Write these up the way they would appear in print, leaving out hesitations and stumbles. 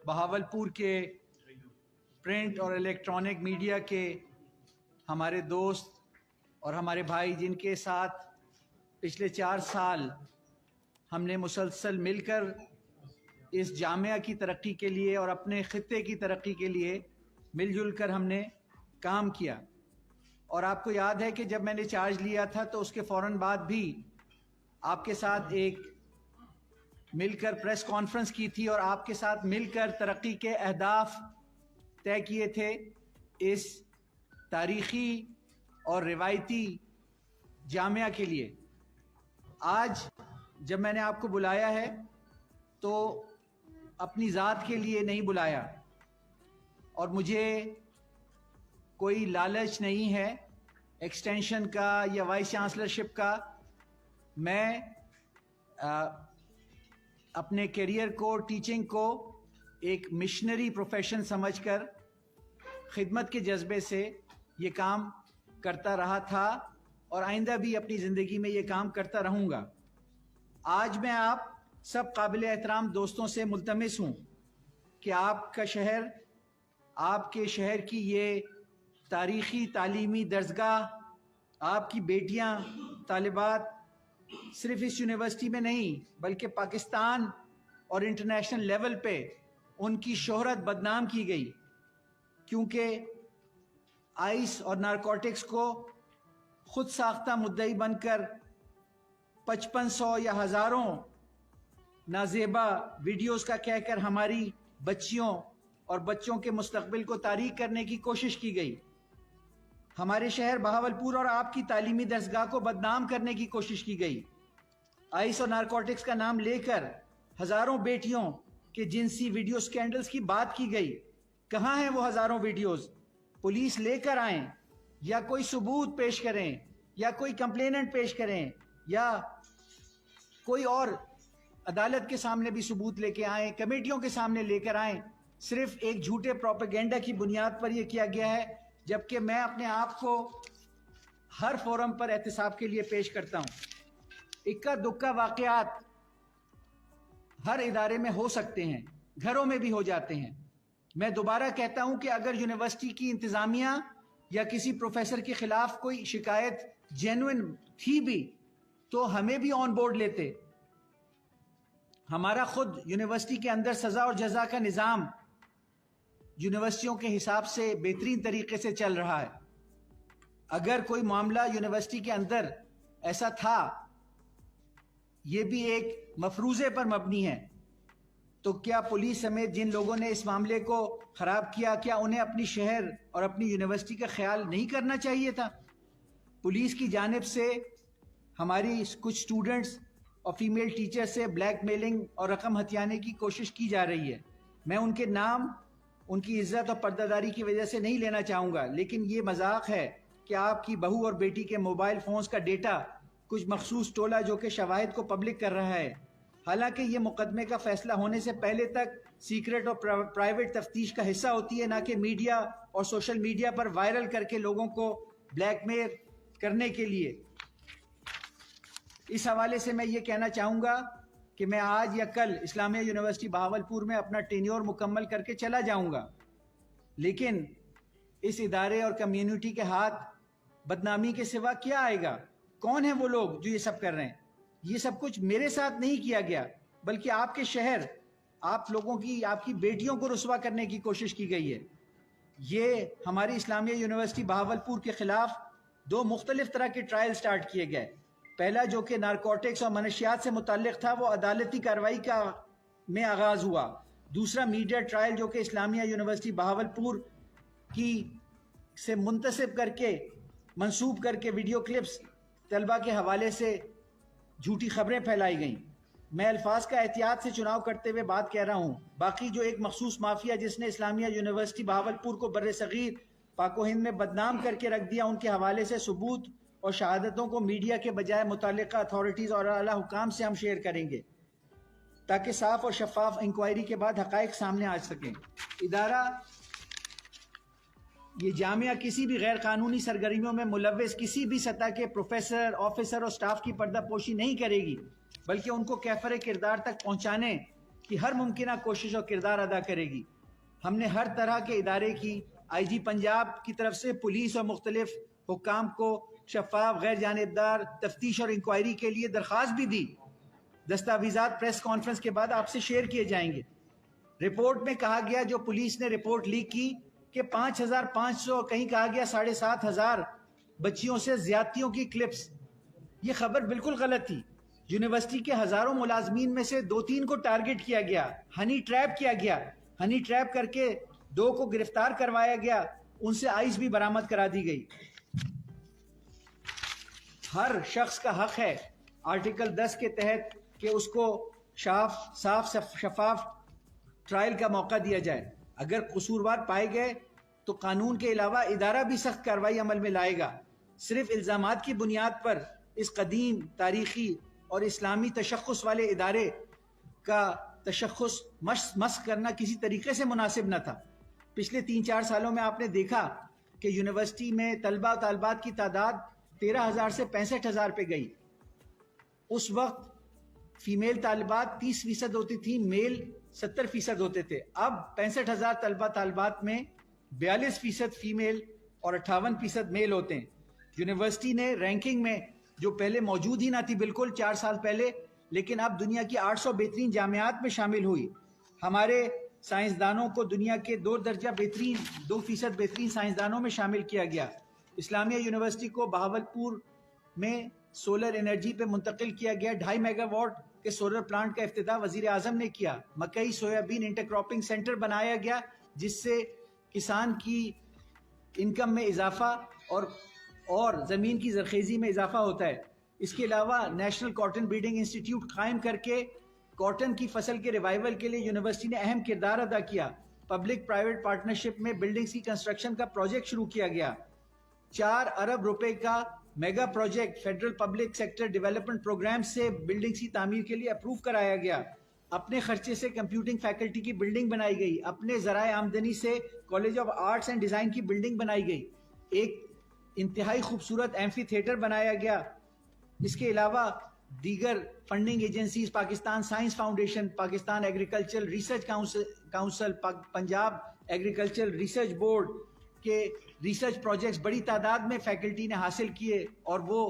بہاولپور کے پرنٹ اور electronic media کے ہمارے دوست اور ہمارے بھائی جن کے ساتھ پچھلے 4 سال ہم نے مسلسل مل کر اس جامعہ کی ترقی کے لیے اور اپنے خطے کی ترقی کے لیے مل جل کر ہم نے کام کیا. اور آپ کو یاد ہے کہ جب میں نے چارج لیا تھا تو اس کے فوراً بعد بھی آپ کے ساتھ ایک مل کر پریس کانفرنس کی تھی اور آپ کے ساتھ مل کر ترقی کے اہداف طے کیے تھے اس تاریخی اور روایتی جامعہ کے لیے. آج جب میں نے آپ کو بلایا ہے تو اپنی ذات کے لیے نہیں بلایا اور مجھے کوئی لالچ نہیں ہے ایکسٹینشن کا یا وائس چانسلرشپ کا. میں اپنے کیریئر کو ٹیچنگ کو ایک مشنری پروفیشن سمجھ کر خدمت کے جذبے سے یہ کام کرتا رہا تھا اور آئندہ بھی اپنی زندگی میں یہ کام کرتا رہوں گا. آج میں آپ سب قابل احترام دوستوں سے ملتمس ہوں کہ آپ کا شہر، آپ کے شہر کی یہ تاریخی تعلیمی درسگاہ، آپ کی بیٹیاں طالبات صرف اس یونیورسٹی میں نہیں بلکہ پاکستان اور انٹرنیشنل لیول پہ ان کی شہرت بدنام کی گئی کیونکہ آئس اور نارکوٹکس کو خود ساختہ مدعی بن کر 5500 یا ہزاروں نازیبا ویڈیوز کا کہہ کر ہماری بچیوں اور بچوں کے مستقبل کو تاریک کرنے کی کوشش کی گئی. ہمارے شہر بہاولپور اور آپ کی تعلیمی درسگاہ کو بدنام کرنے کی کوشش کی گئی. آئس اور نارکوٹکس کا نام لے کر ہزاروں بیٹیوں کے جنسی ویڈیو سکینڈلز کی بات کی گئی. کہاں ہیں وہ ہزاروں ویڈیوز؟ پولیس لے کر آئیں یا کوئی ثبوت پیش کریں یا کوئی کمپلیننٹ پیش کریں یا کوئی اور عدالت کے سامنے بھی ثبوت لے کے آئیں، کمیٹیوں کے سامنے لے کر آئیں. صرف ایک جھوٹے پروپیگنڈا کی بنیاد پر یہ کیا گیا ہے، جبکہ میں اپنے آپ کو ہر فورم پر احتساب کے لیے پیش کرتا ہوں. اکا دکا واقعات ہر ادارے میں ہو سکتے ہیں، گھروں میں بھی ہو جاتے ہیں. میں دوبارہ کہتا ہوں کہ اگر یونیورسٹی کی انتظامیہ یا کسی پروفیسر کے خلاف کوئی شکایت جینوئن تھی بھی تو ہمیں بھی آن بورڈ لیتے. ہمارا خود یونیورسٹی کے اندر سزا اور جزا کا نظام یونیورسٹیوں کے حساب سے بہترین طریقے سے چل رہا ہے. اگر کوئی معاملہ یونیورسٹی کے اندر ایسا تھا، یہ بھی ایک مفروضے پر مبنی ہے، تو کیا پولیس سمیت جن لوگوں نے اس معاملے کو خراب کیا، کیا انہیں اپنی شہر اور اپنی یونیورسٹی کا خیال نہیں کرنا چاہیے تھا؟ پولیس کی جانب سے ہماری کچھ سٹوڈنٹس اور فیمیل ٹیچر سے بلیک میلنگ اور رقم ہتھیانے کی کوشش کی جا رہی ہے. میں ان کے نام ان کی عزت اور پردہ داری کی وجہ سے نہیں لینا چاہوں گا، لیکن یہ مذاق ہے کہ آپ کی بہو اور بیٹی کے موبائل فونز کا ڈیٹا کچھ مخصوص ٹولہ جو کہ شواہد کو پبلک کر رہا ہے، حالانکہ یہ مقدمے کا فیصلہ ہونے سے پہلے تک سیکرٹ اور پرائیویٹ تفتیش کا حصہ ہوتی ہے، نہ کہ میڈیا اور سوشل میڈیا پر وائرل کر کے لوگوں کو بلیک میل کرنے کے لیے. اس حوالے سے میں یہ کہنا چاہوں گا کہ میں آج یا کل اسلامیہ یونیورسٹی بہاولپور میں اپنا ٹینیور مکمل کر کے چلا جاؤں گا، لیکن اس ادارے اور کمیونٹی کے ہاتھ بدنامی کے سوا کیا آئے گا؟ کون ہیں وہ لوگ جو یہ سب کر رہے ہیں؟ یہ سب کچھ میرے ساتھ نہیں کیا گیا بلکہ آپ کے شہر، آپ لوگوں کی، آپ کی بیٹیوں کو رسوا کرنے کی کوشش کی گئی ہے. یہ ہماری اسلامیہ یونیورسٹی بہاولپور کے خلاف 2 مختلف طرح کے ٹرائل سٹارٹ کیے گئے. پہلا جو کہ نارکوٹکس اور منشیات سے متعلق تھا، وہ عدالتی کارروائی میں آغاز ہوا. دوسرا میڈیا ٹرائل جو کہ اسلامیہ یونیورسٹی بہاولپور کی سے منتسب کر کے منسوب کر کے ویڈیو کلپس طلبہ کے حوالے سے جھوٹی خبریں پھیلائی گئیں. میں الفاظ کا احتیاط سے چناؤ کرتے ہوئے بات کہہ رہا ہوں. باقی جو ایک مخصوص مافیا جس نے اسلامیہ یونیورسٹی بہاولپور کو بر صغیر پاک و ہند میں بدنام کر کے رکھ دیا، ان کے حوالے سے ثبوت اور شہادتوں کو میڈیا کے بجائے متعلقہ اتھارٹیز اور اعلیٰ حکام سے ہم شیئر کریں گے تاکہ صاف اور شفاف انکوائری کے بعد حقائق سامنے آ سکیں. ادارہ یہ جامعہ کسی بھی غیر قانونی سرگرمیوں میں ملوث کسی بھی سطح کے پروفیسر، آفیسر اور سٹاف کی پردہ پوشی نہیں کرے گی، بلکہ ان کو کیفر کردار تک پہنچانے کہ ہر ممکنہ کوشش اور کردار ادا کرے گی. ہم نے ہر طرح کے ادارے کی IG پنجاب کی طرف سے پولیس اور مختلف حکام کو شفاف غیر جانبدار تفتیش اور انکوائری کے لیے درخواست بھی دی. دستاویزات پریس کانفرنس کے بعد آپ سے شیئر کیے جائیں گے. رپورٹ میں کہا گیا جو پولیس نے رپورٹ لیک کی کہ 5,500 کہیں کہا گیا 7,500 بچیوں سے زیادتیوں کی کلپس. یہ خبر بالکل غلط تھی. یونیورسٹی کے ہزاروں ملازمین میں سے 2-3 کو ٹارگٹ کیا گیا, ہنی ٹریپ کیا گیا. ہنی ٹریپ کر کے 2 کو گرفتار کروایا گیا, ان سے آئس بھی برآمد کرا دی گئی. ہر شخص کا حق ہے آرٹیکل 10 کے تحت کہ اس کو صاف شفاف ٹرائل کا موقع دیا جائے. اگر قصوروار پائے گئے تو قانون کے علاوہ ادارہ بھی سخت کارروائی عمل میں لائے گا. صرف الزامات کی بنیاد پر اس قدیم تاریخی اور اسلامی تشخص والے ادارے کا تشخص مسخ کرنا کسی طریقے سے مناسب نہ تھا. پچھلے 3-4 سالوں میں آپ نے دیکھا کہ یونیورسٹی میں طلبہ و طالبات کی تعداد 13,000 سے 65,000 پہ گئی. اس وقت فیمیل طالبات 30% ہوتی تھی, میل 70% ہوتے تھے. اب 65,000 طلبہ طالبات میں 42% فیمیل اور 58% میل ہوتے ہیں. یونیورسٹی نے رینکنگ میں جو پہلے موجود ہی نہ تھی بالکل 4 سال پہلے, لیکن اب دنیا کی 800 بہترین جامعات میں شامل ہوئی. ہمارے سائنسدانوں کو دنیا کے 2% بہترین سائنسدانوں میں شامل کیا گیا. اسلامیہ یونیورسٹی کو بہاولپور میں سولر انرجی پہ منتقل کیا گیا. 2.5 میگا واٹ کے سولر پلانٹ کا افتتاح وزیر اعظم نے کیا. مکئی سویابین انٹرکراپنگ سینٹر بنایا گیا جس سے کسان کی انکم میں اضافہ اور زمین کی زرخیزی میں اضافہ ہوتا ہے. اس کے علاوہ نیشنل کاٹن بریڈنگ انسٹیٹیوٹ قائم کر کے کاٹن کی فصل کے ریوائیول کے لیے یونیورسٹی نے اہم کردار ادا کیا. پبلک پرائیویٹ پارٹنرشپ میں بلڈنگز کی کنسٹرکشن کا پروجیکٹ شروع کیا گیا. 4 ارب روپے کا mega project federal public sector development programme سے بلڈنگز کی تعمیر کے لیے اپروو کرایا گیا. اپنے خرچے سے کمپیوٹنگ فیکلٹی کی بلڈنگ بنائی گئی. اپنے ذرائع آمدنی سے college of arts and design کی بلڈنگ بنائی گئی. ایک انتہائی خوبصورت ایمفی تھیٹر بنایا گیا. اس کے علاوہ دیگر funding agencies Pakistan science foundation, Pakistan agricultural research council, Punjab agricultural research board کے ریسرچ پروجیکٹس بڑی تعداد میں فیکلٹی نے حاصل کیے اور وہ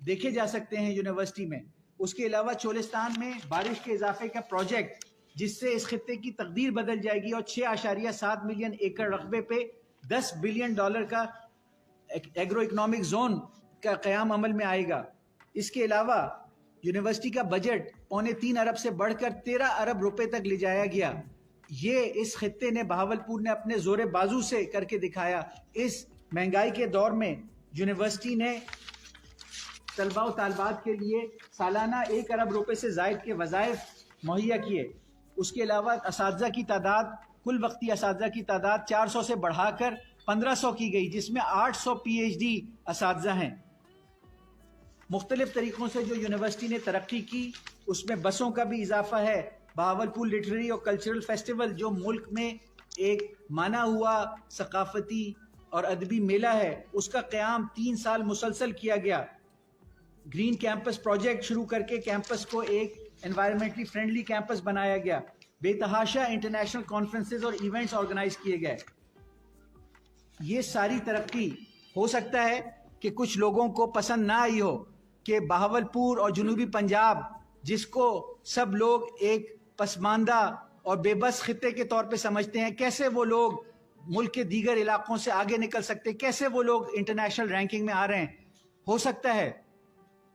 دیکھے جا سکتے ہیں یونیورسٹی میں. اس کے علاوہ چولستان میں بارش کے اضافے کا پروجیکٹ جس سے اس خطے کی تقدیر بدل جائے گی اور 6.7 ملین ایکڑ رقبے پہ $10 بلین کا ایگرو اکنامک زون کا قیام عمل میں آئے گا. اس کے علاوہ یونیورسٹی کا بجٹ 3.25 ارب سے بڑھ کر 13 ارب روپے تک لے جایا گیا. یہ اس خطے نے بہاولپور نے اپنے زور بازو سے کر کے دکھایا. اس مہنگائی کے دور میں یونیورسٹی نے طلباء و طالبات کے لیے سالانہ 1 ارب روپے سے زائد کے وظائف مہیا کیے. اس کے علاوہ اساتذہ کی تعداد, کل وقتی اساتذہ کی تعداد 400 سے بڑھا کر 1500 کی گئی, جس میں 800 PhD اساتذہ ہیں. مختلف طریقوں سے جو یونیورسٹی نے ترقی کی اس میں بسوں کا بھی اضافہ ہے. بہاولپور لٹریری اور کلچرل فیسٹیول جو ملک میں ایک مانا ہوا ثقافتی اور ادبی میلہ ہے, اس کا قیام 3 سال مسلسل کیا گیا. گرین کیمپس پروجیکٹ شروع کر کے کیمپس کو ایک انوائرمنٹلی فرینڈلی کیمپس بنایا گیا. بے تحاشا انٹرنیشنل کانفرنسز اور ایونٹس آرگنائز کیے گئے. یہ ساری ترقی ہو سکتا ہے کہ کچھ لوگوں کو پسند نہ آئی ہو کہ بہاولپور اور جنوبی پنجاب, جس کو سب لوگ ایک پسماندہ اور بے بس خطے کے طور پہ سمجھتے ہیں, کیسے وہ لوگ ملک کے دیگر علاقوں سے آگے نکل سکتے, کیسے وہ لوگ انٹرنیشنل رینکنگ میں آ رہے ہیں. ہو سکتا ہے,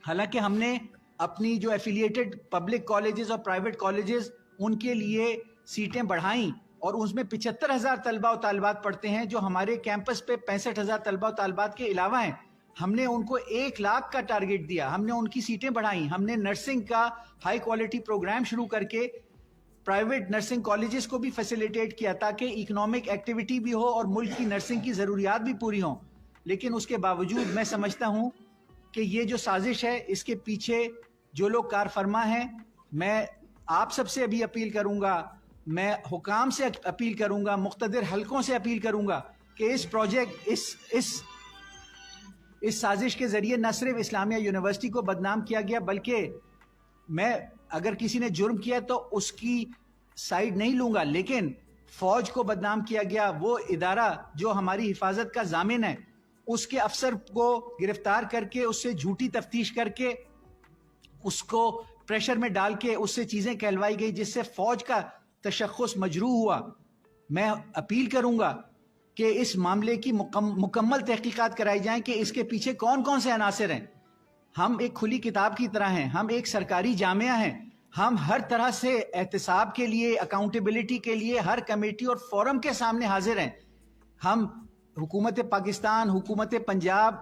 حالانکہ ہم نے اپنی جو ایفیلیٹڈ پبلک کالجز اور پرائیویٹ کالجز ان کے لیے سیٹیں بڑھائیں اور اس میں 75,000 طلباء و طالبات پڑھتے ہیں جو ہمارے کیمپس پہ 65,000 طلباء و طالبات کے علاوہ ہیں. ہم نے ان کو 1 لاکھ کا ٹارگٹ دیا, ہم نے ان کی سیٹیں بڑھائیں. ہم نے نرسنگ کا ہائی کوالٹی پروگرام شروع کر کے پرائیویٹ نرسنگ کالجز کو بھی فیسیلیٹیٹ کیا تاکہ اکنامک ایکٹیویٹی بھی ہو اور ملک کی نرسنگ کی ضروریات بھی پوری ہوں. لیکن اس کے باوجود میں سمجھتا ہوں کہ یہ جو سازش ہے اس کے پیچھے جو لوگ کار فرما ہیں, میں آپ سب سے ابھی اپیل کروں گا, میں حکام سے اپیل کروں گا, مقتدر حلقوں سے اپیل کروں گا کہ اس پروجیکٹ اس سازش کے ذریعے نہ صرف اسلامیہ یونیورسٹی کو بدنام کیا گیا, بلکہ میں اگر کسی نے جرم کیا تو اس کی سائیڈ نہیں لوں گا، لیکن فوج کو بدنام کیا گیا، وہ ادارہ جو ہماری حفاظت کا ضامن ہے اس کے افسر کو گرفتار کر کے اس سے جھوٹی تفتیش کر کے اس کو پریشر میں ڈال کے اس سے چیزیں کہلوائی گئی جس سے فوج کا تشخص مجروح ہوا. میں اپیل کروں گا کہ اس معاملے کی مکمل تحقیقات کرائی جائیں کہ اس کے پیچھے کون کون سے عناصر ہیں. ہم ایک کھلی کتاب کی طرح ہیں، ہم ایک سرکاری جامعہ ہیں، ہم ہر طرح سے احتساب کے لیے، اکاؤنٹیبلٹی کے لیے ہر کمیٹی اور فورم کے سامنے حاضر ہیں. ہم حکومت پاکستان، حکومت پنجاب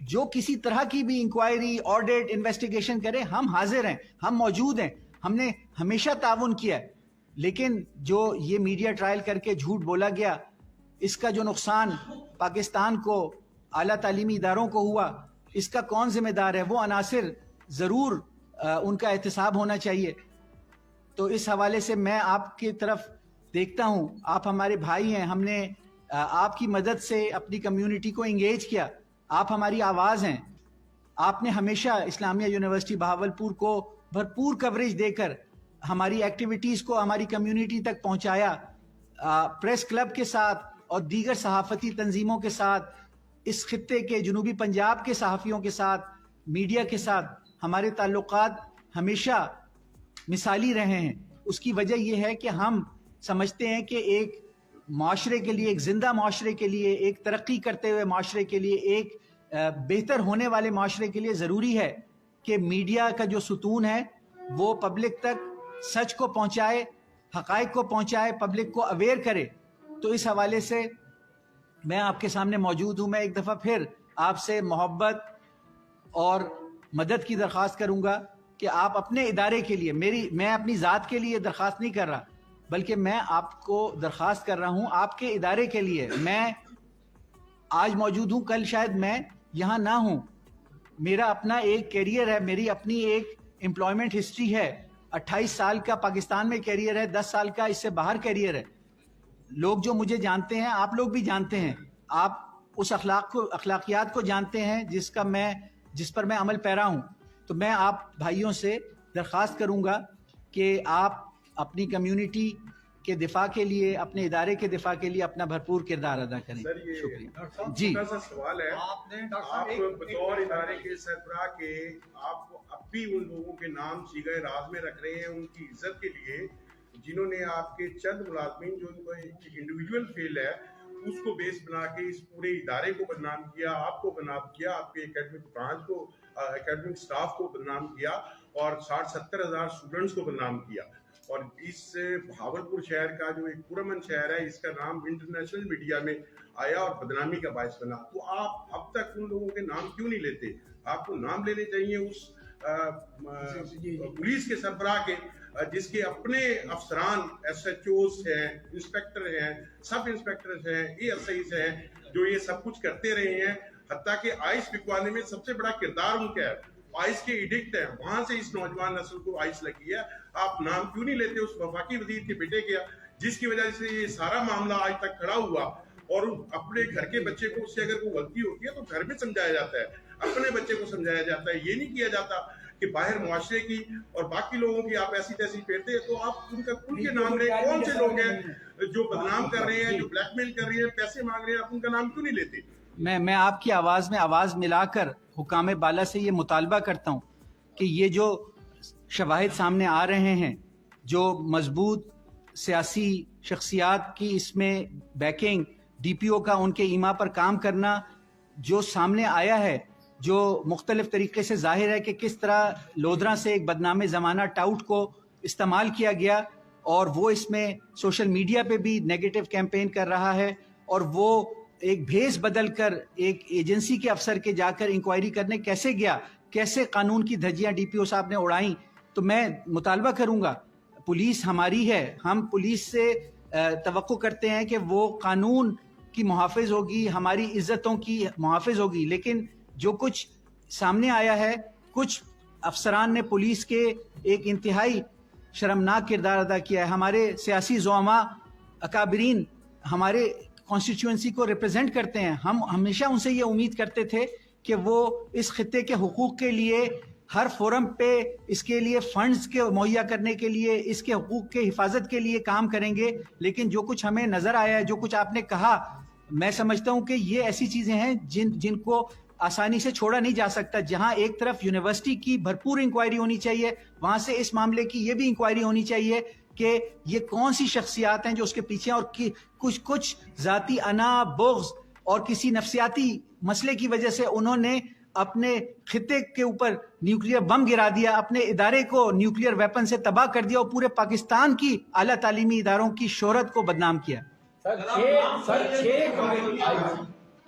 جو کسی طرح کی بھی انکوائری، آڈٹ، انویسٹیگیشن کرے، ہم حاضر ہیں، ہم موجود ہیں. ہم نے ہمیشہ تعاون کیا ہے. لیکن جو یہ میڈیا ٹرائل کر کے جھوٹ بولا گیا، اس کا جو نقصان پاکستان کو، اعلیٰ تعلیمی اداروں کو ہوا، اس کا کون ذمہ دار ہے؟ وہ عناصر ضرور ان کا احتساب ہونا چاہیے. تو اس حوالے سے میں آپ کی طرف دیکھتا ہوں، آپ ہمارے بھائی ہیں، ہم نے آپ کی مدد سے اپنی کمیونٹی کو انگیج کیا، آپ ہماری آواز ہیں. آپ نے ہمیشہ اسلامیہ یونیورسٹی بہاولپور کو بھرپور کوریج دے کر ہماری ایکٹیویٹیز کو ہماری کمیونٹی تک پہنچایا. پریس کلب کے ساتھ اور دیگر صحافتی تنظیموں کے ساتھ، اس خطے کے جنوبی پنجاب کے صحافیوں کے ساتھ، میڈیا کے ساتھ ہمارے تعلقات ہمیشہ مثالی رہے ہیں. اس کی وجہ یہ ہے کہ ہم سمجھتے ہیں کہ ایک معاشرے کے لیے، ایک زندہ معاشرے کے لیے، ایک ترقی کرتے ہوئے معاشرے کے لیے، ایک بہتر ہونے والے معاشرے کے لیے ضروری ہے کہ میڈیا کا جو ستون ہے وہ پبلک تک سچ کو پہنچائے، حقائق کو پہنچائے، پبلک کو اویئر کرے. تو اس حوالے سے میں آپ کے سامنے موجود ہوں. میں ایک دفعہ پھر آپ سے محبت اور مدد کی درخواست کروں گا کہ آپ اپنے ادارے کے لیے، میں اپنی ذات کے لیے درخواست نہیں کر رہا، بلکہ میں آپ کو درخواست کر رہا ہوں آپ کے ادارے کے لیے. میں آج موجود ہوں، کل شاید میں یہاں نہ ہوں. میرا اپنا ایک کیریئر ہے، میری اپنی ایک امپلائمنٹ ہسٹری ہے. 28 سال کا پاکستان میں کیریئر ہے، 10 سال کا اس سے باہر کیریئر ہے. لوگ جو مجھے جانتے ہیں، آپ لوگ بھی جانتے ہیں، آپ اس اخلاقیات کو جانتے ہیں جس پر میں عمل پیرا ہوں. تو میں آپ بھائیوں سے درخواست کروں گا کہ آپ اپنی کمیونٹی کے دفاع کے لیے، اپنے ادارے کے دفاع کے لیے اپنا بھرپور کردار ادا کریں. شکریہ. جی چھوٹا سا سوال ہے، آپ بطور ادارے کے سربراہ کے آپ اب بھی ان لوگوں کے نام صیغہ راز میں رکھ رہے ہیں ان کی عزت کے لیے جنہوں نے آپ کے چند ملازمین جو ان کا ایک انڈیویجول فیل ہے اس کو بیس بنا کے اس پورے ادارے کو بدنام کیا، آپ کو بدنام کیا، آپ کے اکیڈمک برانچ کو، اکیڈمک سٹاف کو بدنام کیا اور 60-70 ہزار اسٹوڈنٹس کو بدنام کیا. اور اس بہاولپور شہر کا جو ایک پرامن شہر ہے، اس کا نام انٹرنیشنل میڈیا میں آیا اور بدنامی کا باعث بنا. تو آپ اب تک ان لوگوں کے نام کیوں نہیں لیتے؟ آپ کو نام لینے چاہیے اس پولیس کے سربراہ کے جس کے اپنے افسران ایس ایچ اوز ہیں، انسپیکٹر ہیں، سب انسپیکٹرز ہیں، اے ایس آئیز ہیں جو یہ سب کچھ کرتے رہے ہیں. حتیٰ کہ آئس بکوانے میں سب سے بڑا کردار ان کا ہے. آئس کے ایڈکٹ ہیں، وہاں سے اس نوجوان نسل کو آئس لگی ہے. آپ نام کیوں نہیں لیتے اس وفاقی وزیر کے بیٹے کے جس کی وجہ سے یہ سارا معاملہ آج تک کھڑا ہوا؟ اور اپنے گھر کے بچے کو اس سے اگر کوئی غلطی ہوتی ہے تو گھر میں سمجھایا جاتا ہے، اپنے بچے کو سمجھایا جاتا ہے. یہ نہیں کیا جاتا کہ باہر معاشرے کی اور باقی لوگوں کی آپ ایسی تیسی پھیرتے ہیں. تو آپ ان کے نام لیں. کون سے لوگ ہیں جو بدنام کر رہے ہیں، جو بلیک میل کر رہے ہیں، پیسے مانگ رہے ہیں، آپ ان کا نام کیوں نہیں لیتے؟ میں آپ کی آواز میں آواز ملا کر حکام بالا سے یہ مطالبہ کرتا ہوں کہ یہ جو شواہد سامنے آ رہے ہیں، جو مضبوط سیاسی شخصیات کی اس میں بیکنگ، ڈی پی او کا ان کے ایما پر کام کرنا جو سامنے آیا ہے، جو مختلف طریقے سے ظاہر ہے کہ کس طرح لودھرا سے ایک بدنام زمانہ ٹاؤٹ کو استعمال کیا گیا اور وہ اس میں سوشل میڈیا پہ بھی نیگیٹو کیمپین کر رہا ہے اور وہ ایک بھیس بدل کر ایک ایجنسی کے افسر کے جا کر انکوائری کرنے کیسے گیا، کیسے قانون کی دھجیاں ڈی پی او صاحب نے اڑائیں. تو میں مطالبہ کروں گا، پولیس ہماری ہے، ہم پولیس سے توقع کرتے ہیں کہ وہ قانون کی محافظ ہوگی، ہماری عزتوں کی محافظ ہوگی. لیکن جو کچھ سامنے آیا ہے، کچھ افسران نے پولیس کے ایک انتہائی شرمناک کردار ادا کیا ہے. ہمارے سیاسی زعماء، اکابرین ہمارے کانسٹیٹیوئنسی کو ریپرزینٹ کرتے ہیں. ہم ہمیشہ ان سے یہ امید کرتے تھے کہ وہ اس خطے کے حقوق کے لیے ہر فورم پہ اس کے لیے فنڈز کے مہیا کرنے کے لیے، اس کے حقوق کے حفاظت کے لیے کام کریں گے. لیکن جو کچھ ہمیں نظر آیا ہے، جو کچھ آپ نے کہا، میں سمجھتا ہوں کہ یہ ایسی چیزیں ہیں جن کو آسانی سے چھوڑا نہیں جا سکتا. جہاں ایک طرف یونیورسٹی کی بھرپور انکوائری ہونی چاہیے، وہاں سے اس معاملے کی یہ بھی انکوائری ہونی چاہیے کہ یہ کون سی شخصیات ہیں جو اس کے پیچھے، اور کچھ ذاتی انا، بغض اور کسی نفسیاتی مسئلے کی وجہ سے انہوں نے اپنے خطے کے اوپر نیوکلیئر بم گرا دیا، اپنے ادارے کو نیوکلیئر ویپن سے تباہ کر دیا اور پورے پاکستان کی اعلیٰ تعلیمی اداروں کی شہرت کو بدنام کیا.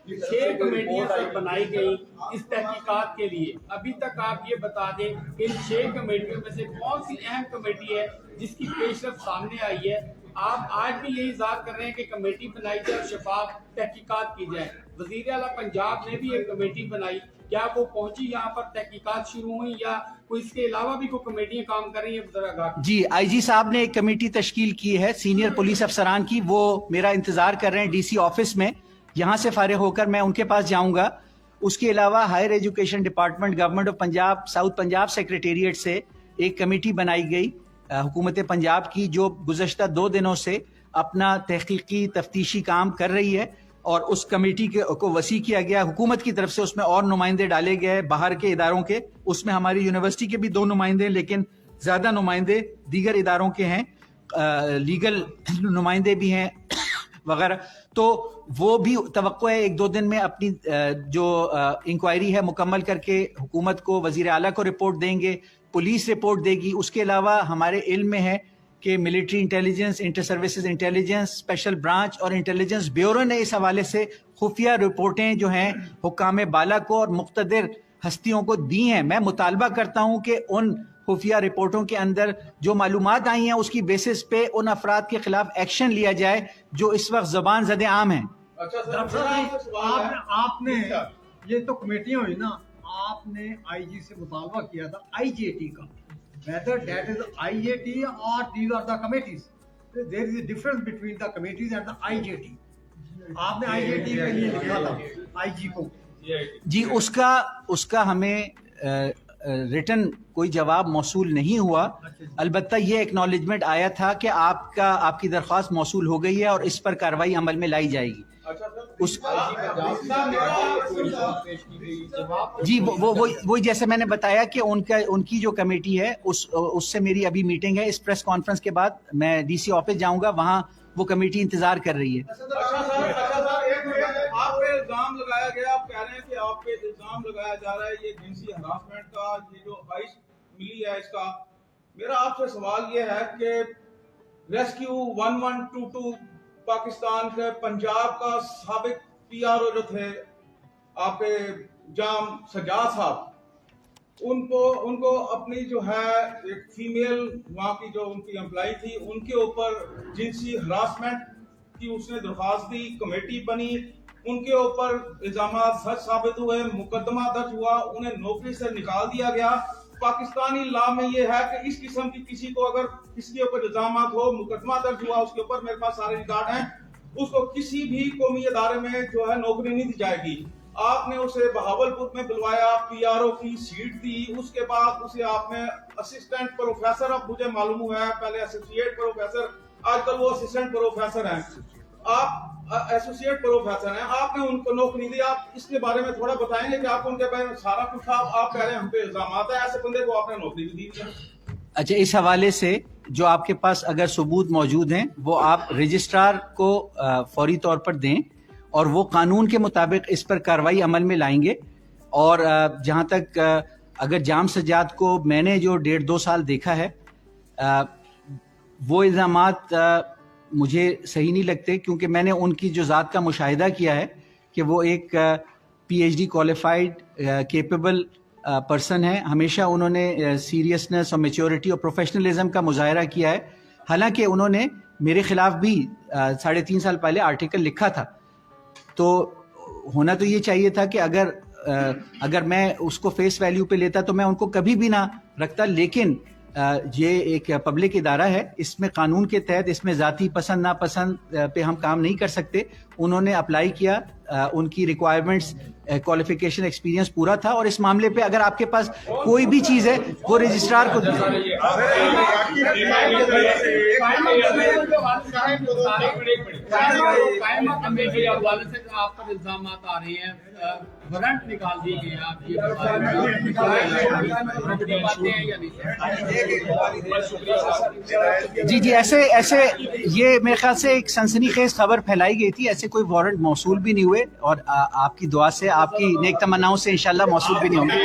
چھ کمیٹیاں بنائی گئی اس تحقیقات کے لیے. ابھی تک آپ یہ بتا دیں کہ ان 6 کمیٹیوں میں سے کون سی اہم کمیٹی ہے جس کی پیش رفت سامنے آئی ہے؟ آپ آج بھی یہی اظہار کر رہے ہیں کہ کمیٹی بنائی جائے اور شفاف تحقیقات کی جائے. وزیر اعلیٰ پنجاب نے بھی ایک کمیٹی بنائی، کیا وہ پہنچی یہاں پر تحقیقات شروع ہوئی یا کوئی اس کے علاوہ بھی کوئی کمیٹیاں کام کر رہی ہیں؟ ذرا جی، آئی جی صاحب نے ایک کمیٹی تشکیل کی ہے سینئر پولیس افسران کی، وہ میرا انتظار کر رہے ہیں ڈی سی آفس میں. یہاں سے فارغ ہو کر میں ان کے پاس جاؤں گا. اس کے علاوہ higher education department, government of Punjab, south Punjab secretariat سے ایک کمیٹی بنائی گئی حکومت پنجاب کی، جو گزشتہ 2 دنوں سے اپنا تحقیقی تفتیشی کام کر رہی ہے، اور اس کمیٹی کو وسیع کیا گیا حکومت کی طرف سے. اس میں اور نمائندے ڈالے گئے باہر کے اداروں کے. اس میں ہماری یونیورسٹی کے بھی 2 نمائندے، لیکن زیادہ نمائندے دیگر اداروں کے ہیں، لیگل نمائندے بھی ہیں وغیرہ. تو وہ بھی توقع ہے 1-2 دن میں اپنی جو انکوائری ہے مکمل کر کے حکومت کو، وزیر اعلیٰ کو رپورٹ دیں گے، پولیس رپورٹ دے گی. اس کے علاوہ ہمارے علم میں ہے کہ military intelligence, inter services intelligence, special branch اور انٹیلیجنس بیورو نے اس حوالے سے خفیہ رپورٹیں جو ہیں حکام بالا کو اور مقتدر ہستیوں کو دی ہیں. میں مطالبہ کرتا ہوں کہ ان خفیہ رپورٹوں کے اندر جو معلومات آئی ہیں اس کی بیسس پہ ان افراد کے خلاف ایکشن لیا جائے جو اس وقت زبان زد عام ہیں. آپ نے یہ تو کمیٹیاں ہوئی نا، آپ نے آئی جی سے مطالبہ کیا تھا آئی جے ٹی کا، whether that is IJT or these are the committees. There is a difference between the committees and the IJT. آپ نے IJT کے لیے لکھا تھا آئی جی کو. جی، اس کا ہمیں ریٹن کوئی جواب موصول نہیں ہوا. البتہ یہ ایکنالجمنٹ آیا تھا کہ آپ کی درخواست موصول ہو گئی ہے اور اس پر کارروائی عمل میں لائی جائے گی. جی، وہی جیسے میں نے بتایا کہ ان کی جو کمیٹی ہے اس سے میری ابھی میٹنگ ہے. اس پریس کانفرنس کے بعد میں ڈی سی آفس جاؤں گا، وہاں وہ کمیٹی انتظار کر رہی ہے. آپ پہ الزام لگایا گیا، آپ کہہ رہے ہیں کہ آپ پہ الزام لگایا جا رہا ہے یہ جنسی ہراسمنٹ کا، یہ جو آئس ملی ہے اس کا. میرا آپ سے سوال یہ ہے کہ ریسکیو 1122 پاکستان کے پنجاب کا سابق پی آر او جو تھے آپ کے جام سجاد صاحب، ان کو اپنی جو ہے ایک فیمیل وہاں کی جو ان کی امپلائی تھی ان کے اوپر جنسی ہراسمنٹ کی اس نے درخواست دی، کمیٹی بنی، ان کے اوپر الزامات سچ ثابت ہوئے، مقدمہ درج ہوا، انہیں نوکری سے نکال دیا گیا. پاکستانی لا میں یہ ہے کہ اس قسم کی کسی کو اگر کسی کے اوپر الزامات ہو، مقدمہ درج ہوا اس کے اوپر، میرے پاس سارے ریکارڈ ہیں، اس کو کسی بھی قومی ادارے میں جو ہے نوکری نہیں دی جائے گی. آپ نے اسے بہاولپور میں بلوایا، پی آر او کی سیٹ دی، اس کے بعد اسے آپ نے اسسٹنٹ پروفیسر، اب مجھے معلوم ہوا ہے پہلے ایسوسیٹ پروفیسر، آج کل وہ اسسٹنٹ پروفیسر ہیں، آپ ایسوسیٹ پروفیسر ہیں، آپ نے ان کو نوکری دی. آپ اس کے بارے میں تھوڑا بتائیں گے کہ آپ ان کے بارے میں سارا کچھ آپ کہہ رہے ہیں ہم پہ الزامات ہیں، ایسے بندے کو آپ نے نوکری بھی دی. اچھا، اس حوالے سے جو آپ کے پاس اگر ثبوت موجود ہیں وہ آپ رجسٹرار کو فوری طور پر دیں اور وہ قانون کے مطابق اس پر کارروائی عمل میں لائیں گے. اور جہاں تک اگر جام سجاد کو میں نے جو 1.5-2 سال دیکھا ہے، وہ الزامات مجھے صحیح نہیں لگتے، کیونکہ میں نے ان کی جو ذات کا مشاہدہ کیا ہے کہ وہ ایک P H D qualified capable person ہے. ہمیشہ انہوں نے سیریسنس اور میچورٹی اور پروفیشنلزم کا مظاہرہ کیا ہے. حالانکہ انہوں نے میرے خلاف بھی 3.5 سال پہلے آرٹیکل لکھا تھا. تو ہونا تو یہ چاہیے تھا کہ اگر میں اس کو فیس ویلیو پہ لیتا تو میں ان کو کبھی بھی نہ رکھتا. لیکن یہ ایک پبلک ادارہ ہے، اس میں قانون کے تحت اس میں ذاتی پسند ناپسند پہ ہم کام نہیں کر سکتے. انہوں نے اپلائی کیا، ان کی ریکوائرمنٹس، کوالیفیکیشن، ایکسپیرینس پورا تھا، اور اس معاملے پہ اگر آپ کے پاس کوئی بھی چیز ہے وہ رجسٹرار کو کمیٹی کے حوالے سے آپ پر الزامات آ رہے ہیں، وارنٹ نکال دیے گئے ہیں، آپ یہ باتیں ہیں یا نہیں؟ جی ایسے یہ میرے خیال سے ایک سنسنی خیز خبر پھیلائی گئی تھی. ایسے کوئی وارنٹ موصول بھی نہیں ہوئے، اور آپ کی دعا سے، آپ کی نیک تمناؤں سے انشاءاللہ موصول بھی نہیں ہوں گے.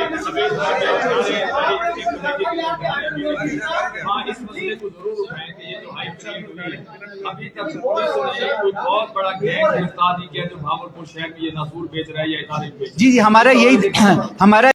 ہاں، اس مسئلے کو ضرور اٹھائیں کہ یہ جو ہائی کمیٹی ہوئی ہے، ابھی تک پولیس نے کوئی بہت بڑا گینگ گرفتار نہیں کیا جو بھاولپور شہر میں یہ ناسور بیچ رہا ہے یا اطارے بیچ رہا ہے. جی ہمارا